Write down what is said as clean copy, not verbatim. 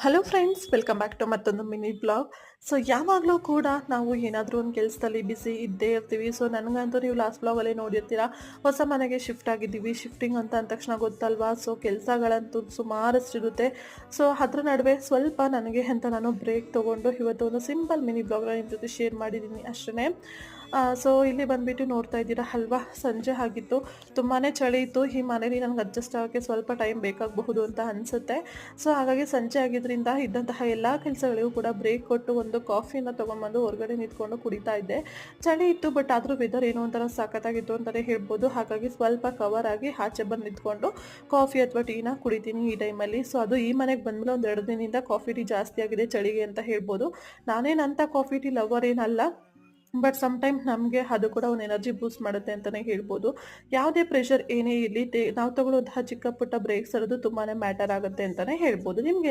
Hello friends, welcome back to ಮತ್ತೊಂದು mini blog. So ಯಾವಾಗಲೂ ಕೂಡ ನಾವು ಏನಾದರೂ ಒಂದು ಕೆಲಸದಲ್ಲಿ ಬಿಸಿ ಇದ್ದೇ ಇರ್ತೀವಿ. ಸೊ ನನಗಂತೂ ನೀವು ಲಾಸ್ಟ್ ಬ್ಲಾಗಲ್ಲಿ ನೋಡಿರ್ತೀರಾ, ಹೊಸ ಮನೆಗೆ ಶಿಫ್ಟ್ ಆಗಿದ್ದೀವಿ. ಶಿಫ್ಟಿಂಗ್ ಅಂತ ಅಂದ ತಕ್ಷಣ ಗೊತ್ತಲ್ವಾ, ಸೊ ಕೆಲಸಗಳಂತೂ ಸುಮಾರಷ್ಟಿರುತ್ತೆ. ಸೊ ಅದ್ರ ನಡುವೆ ಸ್ವಲ್ಪ ನನಗೆ ಅಂತ ನಾನು ಬ್ರೇಕ್ ತೊಗೊಂಡು ಇವತ್ತು ಒಂದು ಸಿಂಪಲ್ ಮಿನಿ ಬ್ಲಾಗ್ನ ನಿಮ್ಮ ಜೊತೆ ಶೇರ್ ಮಾಡಿದ್ದೀನಿ ಅಷ್ಟೇ. ಸೊ ಇಲ್ಲಿ ಬಂದುಬಿಟ್ಟು ನೋಡ್ತಾ ಇದ್ದೀರಾ ಅಲ್ವಾ, ಸಂಜೆ ಆಗಿತ್ತು, ತುಂಬಾ ಚಳಿ ಇತ್ತು. ಈ ಮನೇಲಿ ನನಗೆ ಅಡ್ಜಸ್ಟ್ ಆಗೋಕ್ಕೆ ಸ್ವಲ್ಪ ಟೈಮ್ ಬೇಕಾಗಬಹುದು ಅಂತ ಅನಿಸುತ್ತೆ. ಸೊ ಹಾಗಾಗಿ ಸಂಜೆ ಆಗಿದ್ದರಿಂದ ಇದ್ದಂತಹ ಎಲ್ಲ ಕೆಲಸಗಳಿಗೂ ಕೂಡ ಬ್ರೇಕ್ ಕೊಟ್ಟು ಒಂದು ಕಾಫಿನ ತೊಗೊಂಡ್ಬಂದು ಹೊರಗಡೆ ನಿಂತ್ಕೊಂಡು ಕುಡಿತಾ ಇದ್ದೆ. ಚಳಿ ಇತ್ತು, ಬಟ್ ಆದರೂ ವೆದರ್ ಏನೋ ಒಂಥರ ಸಖತ್ತಾಗಿತ್ತು ಅಂತಲೇ ಹೇಳ್ಬೋದು. ಹಾಗಾಗಿ ಸ್ವಲ್ಪ ಕವರ್ ಆಗಿ ಆಚೆ ಬಂದು ನಿಂತ್ಕೊಂಡು ಕಾಫಿ ಅಥವಾ ಟೀನ ಕುಡಿತೀನಿ ಈ ಟೈಮಲ್ಲಿ. ಸೊ ಅದು ಈ ಮನೆಗೆ ಬಂದಮೇಲೆ ಒಂದು 2 ದಿನದಿಂದ ಕಾಫಿ ಟೀ ಜಾಸ್ತಿ ಆಗಿದೆ ಚಳಿಗೆ ಅಂತ ಹೇಳ್ಬೋದು. ನಾನೇನಂತ ಕಾಫಿ ಟೀ ಲವರ್ ಏನಲ್ಲ, ಬಟ್ ಸಮ್ಟೈಮ್ ನಮಗೆ ಅದು ಕೂಡ ಒಂದು ಎನರ್ಜಿ ಬೂಸ್ಟ್ ಮಾಡುತ್ತೆ ಅಂತಲೇ ಹೇಳ್ಬೋದು. ಯಾವುದೇ ಪ್ರೆಷರ್ ಏನೇ ಇರಲಿ, ನಾವು ತಗೊಳ್ಳುವಂತಹ ಚಿಕ್ಕ ಪುಟ್ಟ ಬ್ರೇಕ್ಸ್ ಅನ್ನೋದು ತುಂಬಾ ಮ್ಯಾಟರ್ ಆಗುತ್ತೆ ಅಂತಲೇ ಹೇಳ್ಬೋದು. ನಿಮ್ಗೆ